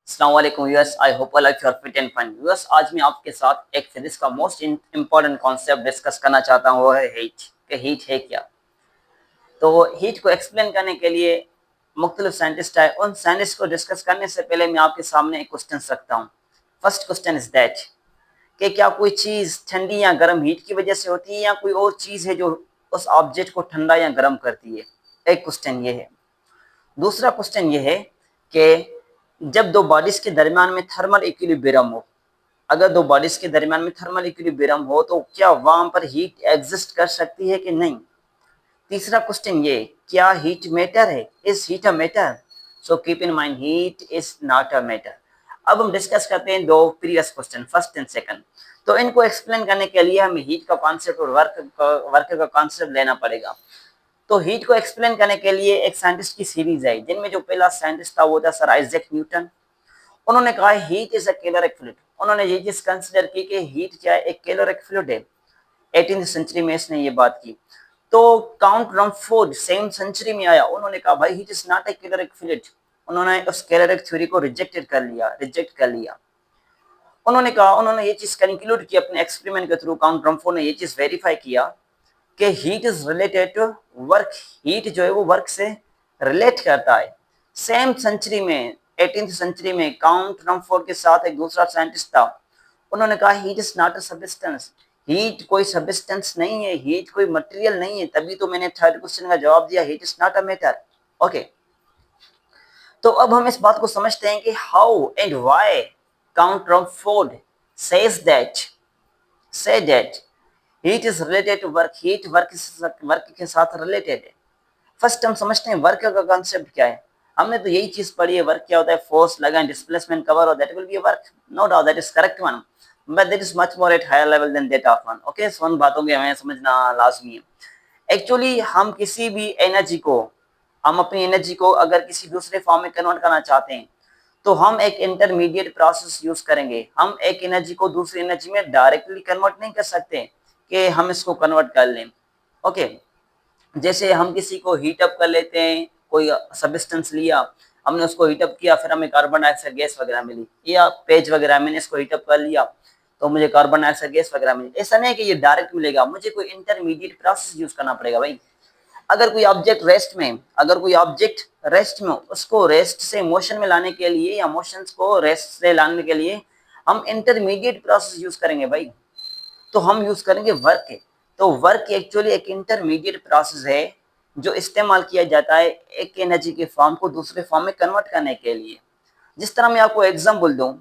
अस्सलाम वालेकुम viewers, I hope all of you are fit and fine. Viewers, आज मैं आपके साथ एक फिजिक्स का मोस्ट इंपॉर्टेंट कॉन्सेप्ट डिस्कस करना चाहता हूँ, वो है हीट। कि हीट है क्या। तो हीट को एक्सप्लेन करने के लिए मुख्तलिफ साइंटिस्ट आए। उन साइंटिस्ट को डिस्कस करने से पहले मैं आपके सामने एक क्वेश्चन रखता हूँ। फर्स्ट क्वेश्चन इज दैट कि क्या कोई चीज़ ठंडी या गर्म हीट की वजह से होती है, या कोई और चीज़ है जो उस ऑब्जेक्ट को ठंडा या गर्म करती है। एक क्वेश्चन ये है। दूसरा क्वेश्चन ये है कि जब दो बॉडीज के दरमियान में थर्मल इक्विलिब्रियम हो, अगर दो बॉडीज के दरमियान में थर्मल इक्विलिब्रियम हो, तो क्या वहां पर हीट एग्जिस्ट कर सकती है कि नहीं। तीसरा क्वेश्चन ये, क्या हीट मैटर है, is heat a matter. So keep in mind, heat is not a matter. अब हम डिस्कस करते हैं दो previous question, first and second. तो इनको एक्सप्लेन करने के लिए हमें हीट का कॉन्सेप्ट और वर्क का कॉन्सेप्ट लेना पड़ेगा। तो हीट को एक्सप्लेन करने के लिए एक साइंटिस्ट की सीरीज है, जिनमें जो पहला साइंटिस्ट था वो था सर आइजैक न्यूटन। उन्होंने कहा heat is a caloric fluid. उन्होंने ये चीज कंसिडर की कि हीट क्या है, एक कैलोरिक फ्लूइड है। 18th सेंचुरी में इसने ये बात की। तो काउंट रमफोर्ड सेम सेंचुरी में आया, उन्होंने कहा भाई heat is not a caloric fluid. उन्होंने उस कैलोरिक थ्योरी को रिजेक्ट कर लिया। उन्होंने कहा, उन्होंने ये चीज कंक्लूड की अपने एक्सपेरिमेंट के थ्रू। काउंट रमफोर्ड ने ये चीज वेरीफाई किया कि heat is related to work. Heat जो है वो वर्क से रिलेट करता है। सेम सेंचुरी में, 18th सेंचुरी में, काउंट रमफोर्ड के साथ एक दूसरा साइंटिस्ट था। उन्होंने कहा heat is not a substance. Heat कोई सब्सटेंस नहीं है, हीट कोई मटेरियल नहीं है। तभी तो मैंने थर्ड क्वेश्चन का जवाब दिया, heat is not a matter. Okay, तो अब हम इस बात को समझते हैं कि how and why count Rumford says that say that heat is related to work। heat work के साथ रिलेटेड है। फर्स्ट हम समझते हैं वर्क का कॉन्सेप्ट क्या है। हमने तो यही चीज पढ़ी है, वर्क क्या होता है, फोर्स लगा, डिस्प्लेसमेंट कवर, और that will be work. No doubt that is correct one, but that is much more at higher level than that of one. Okay, उन बातों को हमें समझना लाजमी है। एक्चुअली हम किसी भी एनर्जी को, हम अपनी एनर्जी को अगर किसी दूसरे फॉर्म में कन्वर्ट करना चाहते हैं, तो हम एक इंटरमीडिएट प्रोसेस यूज करेंगे। हम एक एनर्जी को दूसरी एनर्जी में डायरेक्टली कन्वर्ट नहीं कर सकते कि हम इसको कन्वर्ट कर लें। ओके, जैसे हम किसी को हीट अप कर लेते हैं, कोई सब्सटेंस लिया, हमने उसको हीट अप किया, फिर हमें कार्बन डाइऑक्साइड गैस वगैरह मिली, या पेज वगैरह, मैंने इसको हीट अप कर लिया तो मुझे कार्बन डाइऑक्साइड गैस वगैरह मिली। ऐसा नहीं है कि ये डायरेक्ट मिलेगा, मुझे कोई इंटरमीडिएट प्रोसेस यूज करना पड़ेगा भाई। अगर कोई ऑब्जेक्ट रेस्ट में, उसको रेस्ट से मोशन में लाने के लिए, या मोशन को रेस्ट से लाने के लिए हम इंटरमीडिएट प्रोसेस यूज करेंगे भाई। तो हम यूज करेंगे वर्क। तो वर्क एक्चुअली एक इंटरमीडिएट प्रोसेस है जो इस्तेमाल किया जाता है एक एनर्जी के फॉर्म को दूसरे फॉर्म में कन्वर्ट करने के लिए। जिस तरह मैं आपको एग्जांपल दूं,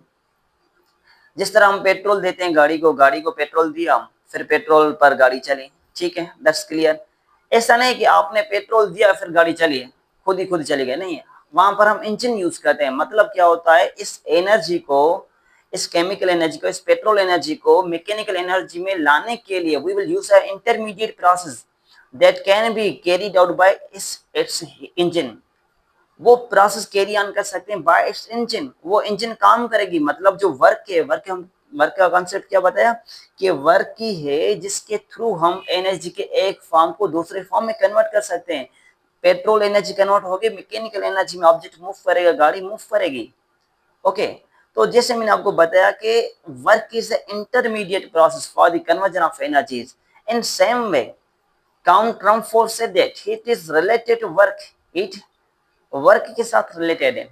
जिस तरह हम पेट्रोल देते हैं गाड़ी को पेट्रोल दिया, फिर पेट्रोल पर गाड़ी चली, ठीक है, दैट्स क्लियर। ऐसा नहीं कि आपने पेट्रोल दिया फिर गाड़ी चली, खुद चली गई, नहीं है। वहां पर हम इंजन यूज करते हैं। मतलब क्या होता है, इस एनर्जी को, इस केमिकल एनर्जी को, इस पेट्रोल एनर्जी को मैकेनिकल एनर्जी में लाने के लिए we will use a intermediate process that can be carried out by its engine. वो प्रोसेस कैरी ऑन कर सकते हैं बाय इट्स इंजन। वो इंजन काम करेगी। मतलब जो वर्क है, वर्क का कॉन्सेप्ट क्या बताया कि वर्क की है जिसके थ्रू हम एनर्जी के एक फॉर्म को दूसरे फॉर्म में कन्वर्ट कर सकते हैं। पेट्रोल एनर्जी कन्वर्ट होगी मैकेनिकल एनर्जी में, ऑब्जेक्ट मूव करेगा, गाड़ी मूव करेगी। ओके, तो जैसे मैंने आपको बताया कि work is intermediate process for the conversion of energies. In same way Count Rumford said that heat is related to work. Heat work के साथ रिलेटेड है।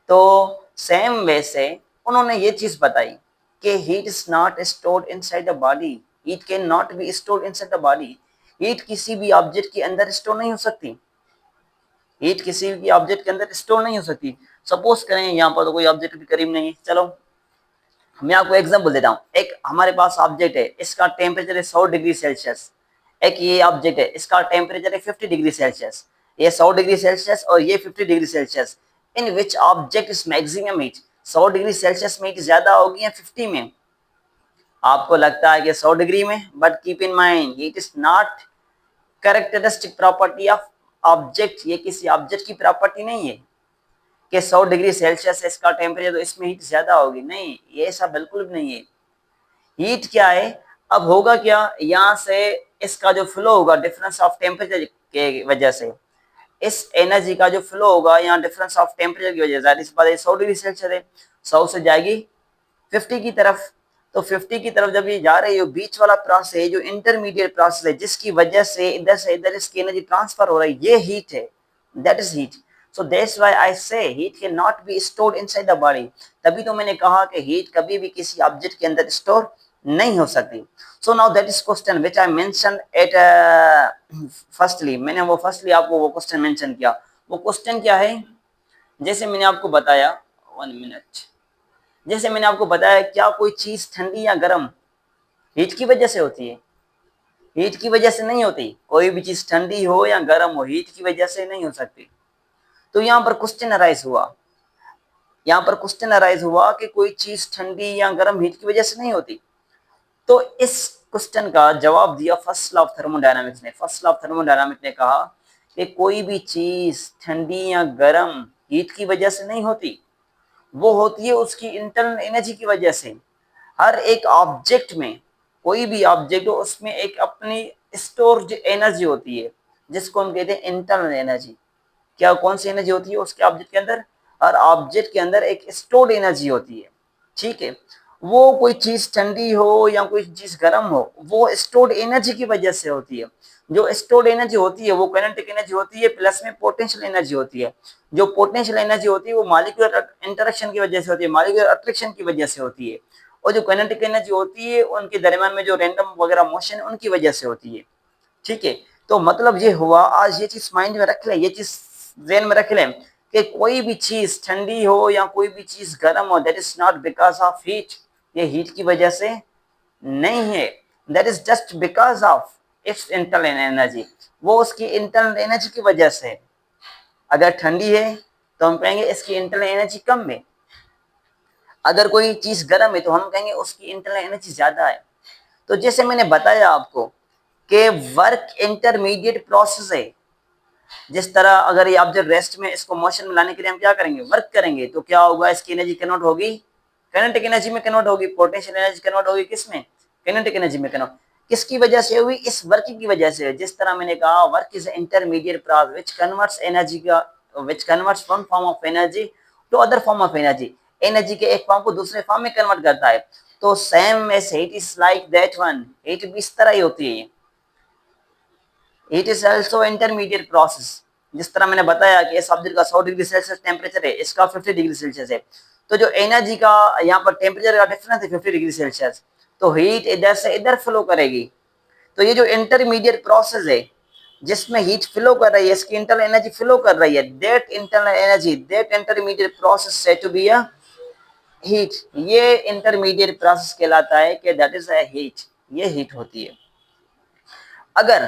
तो सेम वे से उन्होंने ये चीज बताई कि heat is not stored inside the body. Heat can not be stored inside the body. Heat किसी भी ऑब्जेक्ट के अंदर स्टोर नहीं हो सकती। हीट किसी भी ऑब्जेक्ट के अंदर स्टोर नहीं हो सकती। सपोज करें यहाँ पर तो कोई ऑब्जेक्ट भी करीब नहीं है, चलो मैं आपको एग्जांपल देता हूँ। एक हमारे पास ऑब्जेक्ट है, इसका टेम्परेचर है 100 डिग्री सेल्सियस। एक ये ऑब्जेक्ट है, इसका टेम्परेचर है 50 डिग्री सेल्सियस। ये 100 डिग्री सेल्सियस और ये 50 degree Celsius. In which object is maximum heat. 100 degree Celsius में हीट ज्यादा होगी या 50 में। आपको लगता है कि 100 डिग्री में, but keep in mind it is not characteristic property of object. ये किसी ऑब्जेक्ट की प्रॉपर्टी नहीं है कि 100 डिग्री सेल्सियस इसका टेम्परेचर तो इसमें हीट ज्यादा होगी, नहीं, ये ऐसा बिल्कुल भी नहीं है। हीट क्या है, अब होगा क्या, यहाँ से इसका जो फ्लो होगा डिफरेंस ऑफ टेम्परेचर के वजह से, इस एनर्जी का जो फ्लो होगा यहाँ डिफरेंस ऑफ टेम्परेचर की वजह से, इस बात 100 डिग्री सेल्सियस है, 100 से जाएगी 50 की तरफ। तो 50 की तरफ जब ये जा रही है, बीच वाला प्रोसेस है जो इंटरमीडिएट प्रोसेस है, जिसकी वजह से इधर से इधर इसकी एनर्जी ट्रांसफर हो रही है, ये हीट है, that is heat. So that's why I say heat can not be stored inside the body. तभी तो मैंने कहा कि हीट कभी भी किसी ऑब्जेक्ट के अंदर स्टोर नहीं हो सकती। So now that is question which I mention at firstly, मैंने वो फर्स्टली आपको वो क्वेश्चन मेंशन किया। वो क्वेश्चन क्या है, जैसे मैंने आपको बताया, 1 मिनट, जैसे मैंने आपको बताया क्या कोई चीज ठंडी या गर्म हीट की वजह से होती है? हीट की वजह से नहीं होती। कोई भी चीज ठंडी हो या गर्म हो, हीट की वजह से नहीं हो सकती। तो यहाँ पर क्वेश्चन अराइज हुआ, यहाँ पर क्वेश्चन अराइज हुआ कि कोई चीज ठंडी या गर्म हीट की वजह से नहीं होती। तो इस क्वेश्चन का जवाब दिया फर्स्ट लॉ ऑफ थर्मोडायनामिक्स ने। फर्स्ट लॉ ऑफ थर्मोडायनामिक्स ने कहा कि कोई भी चीज ठंडी या गर्म हीट की वजह से नहीं होती, वो होती है उसकी इंटरनल एनर्जी की वजह से। हर एक ऑब्जेक्ट में, कोई भी ऑब्जेक्ट हो, उसमें एक अपनी स्टोर्ड एनर्जी होती है, जिसको हम कहते हैं इंटरनल एनर्जी। क्या कौन सी एनर्जी होती है उसके ऑब्जेक्ट के अंदर? हर ऑब्जेक्ट के अंदर एक स्टोर्ड एनर्जी होती है, ठीक है। वो कोई चीज ठंडी हो या कोई चीज गर्म हो, वो स्टोर्ड एनर्जी की वजह से होती है। जो स्टोर्ड एनर्जी होती है वो काइनेटिक एनर्जी होती है, प्लस में पोटेंशियल एनर्जी होती है। जो पोटेंशियल एनर्जी होती है वो मॉलिक्यूलर इंटरेक्शन की वजह से होती है, मॉलिक्यूलर अट्रैक्शन की वजह से होती है। और जो काइनेटिक एनर्जी होती है उनके दरमियान में जो रैंडम वगैरह मोशन है उनकी वजह से होती है, ठीक है। तो मतलब ये हुआ, आज ये चीज माइंड में रख ले, ये चीज ज़हन में रख लें कि कोई भी चीज ठंडी हो या कोई भी चीज गर्म हो, that is not because of heat, ये हीट की वजह से नहीं है, that is just because of its internal energy, वो उसकी इंटरनल एनर्जी की वजह से। अगर ठंडी है तो हम कहेंगे इसकी इंटरनल एनर्जी कम है, अगर कोई चीज गर्म है तो हम कहेंगे उसकी इंटरनल एनर्जी ज्यादा है। तो जैसे मैंने बताया आपको कि वर्क इंटरमीडिएट प्रोसेस है, जिस तरह अगर ये ऑब्जेक्ट रेस्ट में, इसको मोशन में लाने के लिए हम क्या करेंगे? वर्क करेंगे। तो क्या होगा? इसकी एनर्जी कन्वर्ट होगी काइनेटिक एनर्जी में, कन्वर्ट होगी, पोटेंशियल एनर्जी कन्वर्ट होगी किस में? काइनेटिक एनर्जी में कन्वर्ट। किसकी वजह से हुई? इस वर्किंग की वजह से। जिस तरह मैंने कहा work is intermediate process which converts energy का, which converts one form of energy to other form of energy, energy के एक फॉर्म को दूसरे फॉर्म में कन्वर्ट करता है। तो same as heat is like that one, heat भी इस तरह ही होती है, it is also intermediate process. जिस तरह मैंने बताया कि इस ऑब्जेक्ट का 100 डिग्री सेल्सियस टेम्परेचर है, इसका 50 डिग्री सेल्सियस है, तो जो एनर्जी का यहाँ पर टेम्परेचर का डिफरेंस है 50 डिग्री सेल्सियस, तो हीट इधर से इधर फ्लो करेगी। तो ये जो इंटरमीडिएट प्रोसेस है जिसमें हीट फ्लो कर रही है, इसकी इंटरनल एनर्जी फ्लो कर रही है, that internal energy, that intermediate process said to be a heat. ये इंटरमीडिएट प्रोसेस कहलाता है कि दैट इज अ हीट, ये हीट होती है। अगर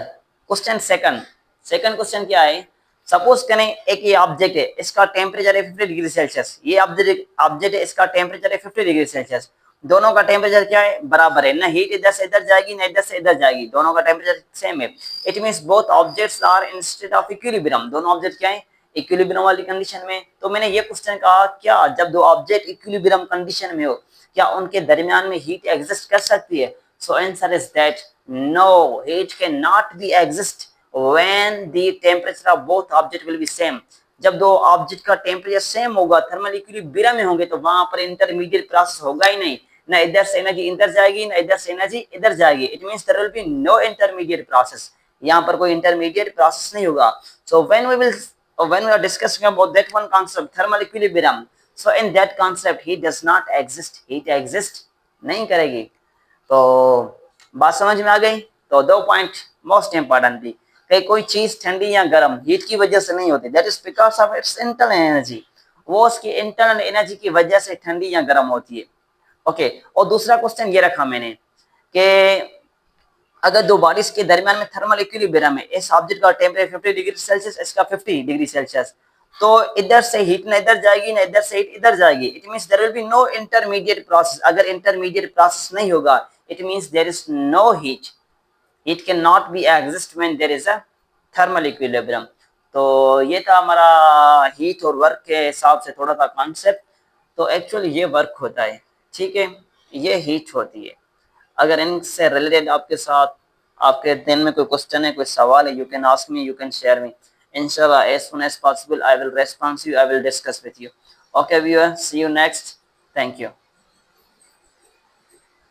क्वेश्चन सेकंड, सेकंड क्वेश्चन क्या है? सपोज करें एक ये ऑब्जेक्ट है, इसका टेम्परेचर है 50 डिग्री सेल्सियस, ये ऑब्जेक्ट है, इसका टेम्परेचर है 50 डिग्री सेल्सियस। दोनों का टेम्परेचर क्या है? बराबर है, ना हीट इधर से इधर जाएगी ना इधर से इधर जाएगी, दोनों का टेम्परेचर सेम है। It means both objects are in state of equilibrium, दोनों ऑब्जेक्ट क्या है? इक्विलिब्रियम वाली कंडीशन में। तो मैंने ये क्वेश्चन कहा क्या जब दो ऑब्जेक्ट इक्विलिब्रियम कंडीशन में हो, क्या उनके दरमियान में हीट एग्जिस्ट कर सकती है? So answer is that no, heat cannot be exist when the temperature of both object will be same। जब दो ऑब्जेक्ट का टेम्परेचर सेम होगा, थर्मल इक्विलिब्रियम में होंगे, तो वहां पर इंटरमीडिएट प्रोसेस होगा ही नहीं, ना इधर से एनर्जी इधर जाएगी ना इधर से एनर्जी इधर जाएगी। It means there will be no intermediate process, यहाँ पर कोई इंटरमीडिएट प्रोसेस नहीं होगा। सो when we are discussing about that one concept thermal equilibrium, so in that concept heat does not exist, heat exist नहीं करेगी। तो बात समझ में आ गई? तो दो पॉइंट मोस्ट इंपॉर्टेंट थी कि कोई चीज ठंडी या गर्म हीट की वजह से नहीं होती, that is because of its internal energy, वो उसकी इंटरनल एनर्जी की वजह से ठंडी या गर्म होती है। ओके, और दूसरा क्वेश्चन ये रखा मैंने कि अगर दो बॉडीज के दरमियान में थर्मल इक्विलिब्रियम है, इस ऑब्जेक्ट का टेम्परेचर 50 डिग्री सेल्सियस, इसका 50 डिग्री सेल्सियस, तो इधर से हीट ना इधर जाएगी ना इधर से हीट इधर जाएगी। It means there will be no intermediate process. अगर इंटरमीडिएट प्रोसेस नहीं होगा, it means there is no heat, heat can not be exist when there is a thermal equilibrium. तो ये था हमारा हीट और वर्क के हिसाब से थोड़ा सा कॉन्सेप्ट। तो एक्चुअली ये वर्क होता है, ठीक है, ये हीट होती है। अगर इनसे रिलेटेड आपके साथ आपके दिन में कोई क्वेश्चन है, कोई सवाल है, you can ask me, you can share me. inshallah as soon as possible I will respond to you, I will discuss with you. Okay viewer, see you next. Thank you.